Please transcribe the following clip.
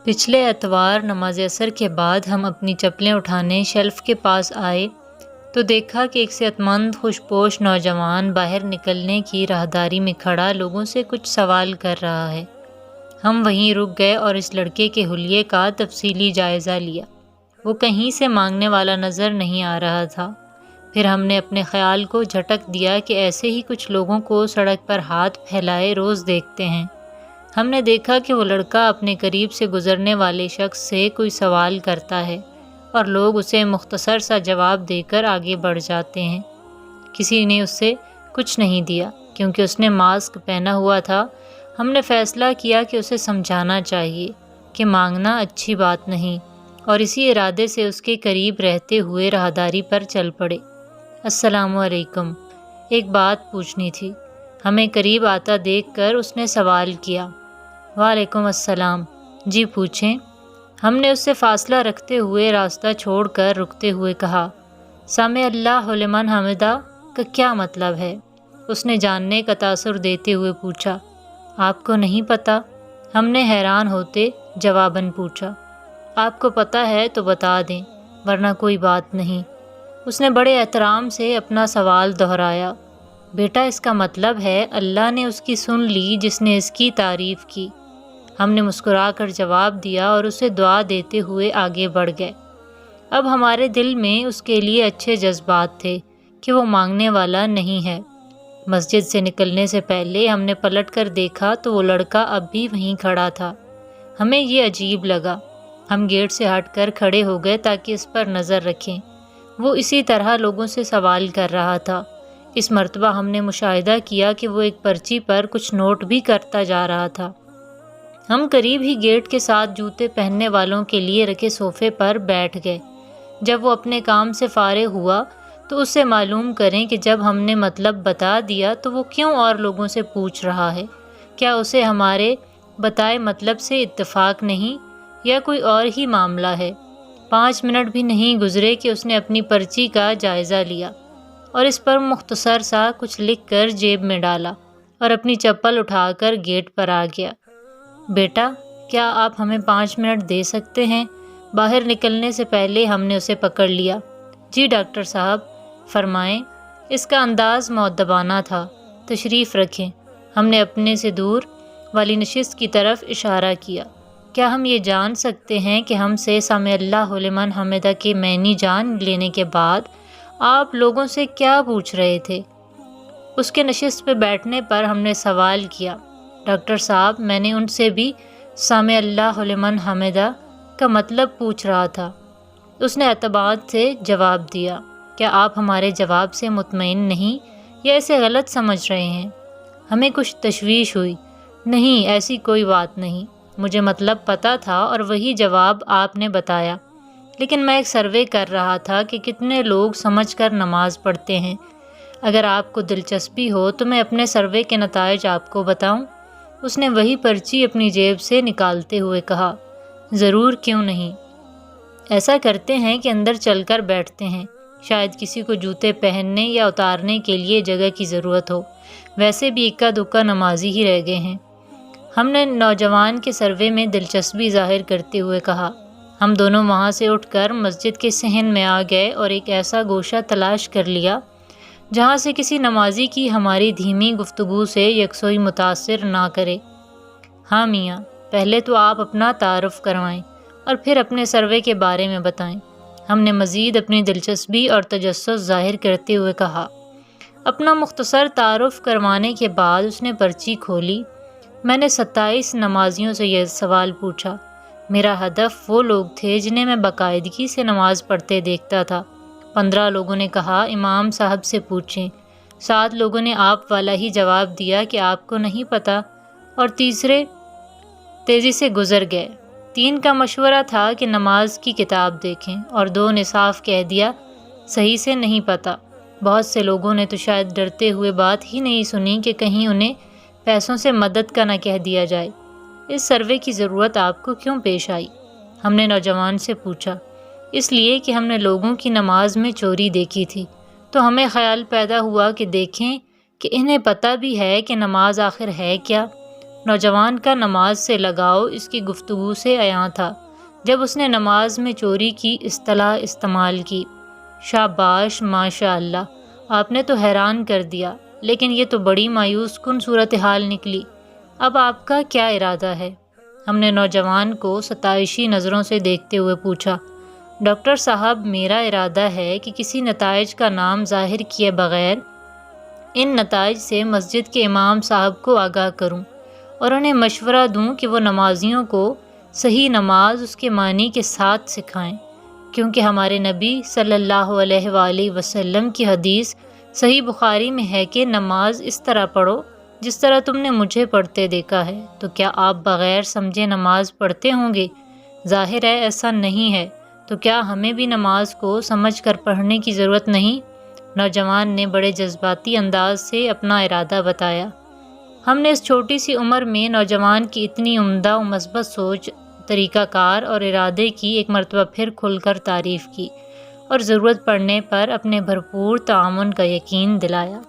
پچھلے اتوار نماز عصر کے بعد ہم اپنی چپلیں اٹھانے شیلف کے پاس آئے تو دیکھا کہ ایک صحت مند خوش پوش نوجوان باہر نکلنے کی راہداری میں کھڑا لوگوں سے کچھ سوال کر رہا ہے۔ ہم وہیں رک گئے اور اس لڑکے کے حلیے کا تفصیلی جائزہ لیا۔ وہ کہیں سے مانگنے والا نظر نہیں آ رہا تھا۔ پھر ہم نے اپنے خیال کو جھٹک دیا کہ ایسے ہی کچھ لوگوں کو سڑک پر ہاتھ پھیلائے روز دیکھتے ہیں۔ ہم نے دیکھا کہ وہ لڑکا اپنے قریب سے گزرنے والے شخص سے کوئی سوال کرتا ہے اور لوگ اسے مختصر سا جواب دے کر آگے بڑھ جاتے ہیں۔ کسی نے اس سے کچھ نہیں دیا کیونکہ اس نے ماسک پہنا ہوا تھا۔ ہم نے فیصلہ کیا کہ اسے سمجھانا چاہیے کہ مانگنا اچھی بات نہیں، اور اسی ارادے سے اس کے قریب رہتے ہوئے راہداری پر چل پڑے۔ السلام علیکم، ایک بات پوچھنی تھی۔ ہمیں قریب آتا دیکھ کر اس نے سوال کیا۔ وعلیکم السلام، جی پوچھیں۔ ہم نے اس سے فاصلہ رکھتے ہوئے راستہ چھوڑ کر رکتے ہوئے کہا، سمع اللہ لمن حمدہ کا کیا مطلب ہے؟ اس نے جاننے کا تاثر دیتے ہوئے پوچھا۔ آپ کو نہیں پتہ؟ ہم نے حیران ہوتے جواباً پوچھا۔ آپ کو پتہ ہے تو بتا دیں، ورنہ کوئی بات نہیں۔ اس نے بڑے احترام سے اپنا سوال دہرایا۔ بیٹا، اس کا مطلب ہے اللہ نے اس کی سن لی جس نے اس کی تعریف کی۔ ہم نے مسکرا کر جواب دیا اور اسے دعا دیتے ہوئے آگے بڑھ گئے۔ اب ہمارے دل میں اس کے لیے اچھے جذبات تھے کہ وہ مانگنے والا نہیں ہے۔ مسجد سے نکلنے سے پہلے ہم نے پلٹ کر دیکھا تو وہ لڑکا اب بھی وہیں کھڑا تھا۔ ہمیں یہ عجیب لگا۔ ہم گیٹ سے ہٹ کر کھڑے ہو گئے تاکہ اس پر نظر رکھیں۔ وہ اسی طرح لوگوں سے سوال کر رہا تھا۔ اس مرتبہ ہم نے مشاہدہ کیا کہ وہ ایک پرچی پر کچھ نوٹ بھی کرتا جا رہا تھا۔ ہم قریب ہی گیٹ کے ساتھ جوتے پہننے والوں کے لیے رکھے صوفے پر بیٹھ گئے۔ جب وہ اپنے کام سے فارغ ہوا تو اس سے معلوم کریں کہ جب ہم نے مطلب بتا دیا تو وہ کیوں اور لوگوں سے پوچھ رہا ہے۔ کیا اسے ہمارے بتائے مطلب سے اتفاق نہیں یا کوئی اور ہی معاملہ ہے؟ 5 منٹ بھی نہیں گزرے کہ اس نے اپنی پرچی کا جائزہ لیا اور اس پر مختصر سا کچھ لکھ کر جیب میں ڈالا اور اپنی چپل اٹھا کر گیٹ پر آ گیا۔ بیٹا، کیا آپ ہمیں 5 منٹ دے سکتے ہیں؟ باہر نکلنے سے پہلے ہم نے اسے پکڑ لیا۔ جی ڈاکٹر صاحب، فرمائیں۔ اس کا انداز مؤدبانہ تھا۔ تشریف رکھیں۔ ہم نے اپنے سے دور والی نشست کی طرف اشارہ کیا۔ کیا ہم یہ جان سکتے ہیں کہ ہم سے سمع اللہ لمن حمدہ کے معنی جان لینے کے بعد آپ لوگوں سے کیا پوچھ رہے تھے؟ اس کے نشست پہ بیٹھنے پر ہم نے سوال کیا۔ ڈاکٹر صاحب، میں نے ان سے بھی سمع اللہ لمن حمدہ کا مطلب پوچھ رہا تھا۔ اس نے اعتماد سے جواب دیا۔ کیا آپ ہمارے جواب سے مطمئن نہیں یا اسے غلط سمجھ رہے ہیں؟ ہمیں کچھ تشویش ہوئی۔ نہیں، ایسی کوئی بات نہیں۔ مجھے مطلب پتہ تھا اور وہی جواب آپ نے بتایا، لیکن میں ایک سروے کر رہا تھا کہ کتنے لوگ سمجھ کر نماز پڑھتے ہیں۔ اگر آپ کو دلچسپی ہو تو میں اپنے سروے کے نتائج آپ کو بتاؤں؟ اس نے وہی پرچی اپنی جیب سے نکالتے ہوئے کہا۔ ضرور، کیوں نہیں۔ ایسا کرتے ہیں کہ اندر چل کر بیٹھتے ہیں، شاید کسی کو جوتے پہننے یا اتارنے کے لیے جگہ کی ضرورت ہو۔ ویسے بھی اکا دکا نمازی ہی رہ گئے ہیں۔ ہم نے نوجوان کے سروے میں دلچسپی ظاہر کرتے ہوئے کہا۔ ہم دونوں وہاں سے اٹھ کر مسجد کے صحن میں آ گئے اور ایک ایسا گوشہ تلاش کر لیا جہاں سے کسی نمازی کی ہماری دھیمی گفتگو سے یکسوئی متاثر نہ کرے۔ ہاں میاں، پہلے تو آپ اپنا تعارف کروائیں اور پھر اپنے سروے کے بارے میں بتائیں۔ ہم نے مزید اپنی دلچسپی اور تجسس ظاہر کرتے ہوئے کہا۔ اپنا مختصر تعارف کروانے کے بعد اس نے پرچی کھولی۔ میں نے 27 نمازیوں سے یہ سوال پوچھا۔ میرا ہدف وہ لوگ تھے جنہیں میں باقاعدگی سے نماز پڑھتے دیکھتا تھا۔ 15 لوگوں نے کہا امام صاحب سے پوچھیں۔ 7 لوگوں نے آپ والا ہی جواب دیا کہ آپ کو نہیں پتہ، اور تیسرے تیزی سے گزر گئے۔ 3 کا مشورہ تھا کہ نماز کی کتاب دیکھیں، اور 2 نے صاف کہہ دیا صحیح سے نہیں پتہ۔ بہت سے لوگوں نے تو شاید ڈرتے ہوئے بات ہی نہیں سنی کہ کہیں انہیں پیسوں سے مدد کا نہ کہہ دیا جائے۔ اس سروے کی ضرورت آپ کو کیوں پیش آئی؟ ہم نے نوجوان سے پوچھا۔ اس لیے کہ ہم نے لوگوں کی نماز میں چوری دیکھی تھی، تو ہمیں خیال پیدا ہوا کہ دیکھیں کہ انہیں پتہ بھی ہے کہ نماز آخر ہے کیا۔ نوجوان کا نماز سے لگاؤ اس کی گفتگو سے عیاں تھا جب اس نے نماز میں چوری کی اصطلاح استعمال کی۔ شاباش، ماشاء اللہ، آپ نے تو حیران کر دیا، لیکن یہ تو بڑی مایوس کن صورتحال نکلی۔ اب آپ کا کیا ارادہ ہے؟ ہم نے نوجوان کو ستائشی نظروں سے دیکھتے ہوئے پوچھا۔ ڈاکٹر صاحب، میرا ارادہ ہے کہ کسی نتائج کا نام ظاہر کیے بغیر ان نتائج سے مسجد کے امام صاحب کو آگاہ کروں اور انہیں مشورہ دوں کہ وہ نمازیوں کو صحیح نماز اس کے معنی کے ساتھ سکھائیں، کیونکہ ہمارے نبی صلی اللہ علیہ وآلہ وسلم کی حدیث صحیح بخاری میں ہے کہ نماز اس طرح پڑھو جس طرح تم نے مجھے پڑھتے دیکھا ہے۔ تو کیا آپ بغیر سمجھے نماز پڑھتے ہوں گے؟ ظاہر ہے ایسا نہیں ہے، تو کیا ہمیں بھی نماز کو سمجھ کر پڑھنے کی ضرورت نہیں؟ نوجوان نے بڑے جذباتی انداز سے اپنا ارادہ بتایا۔ ہم نے اس چھوٹی سی عمر میں نوجوان کی اتنی عمدہ و مثبت سوچ، طریقہ کار اور ارادے کی ایک مرتبہ پھر کھل کر تعریف کی اور ضرورت پڑنے پر اپنے بھرپور تعاون کا یقین دلایا۔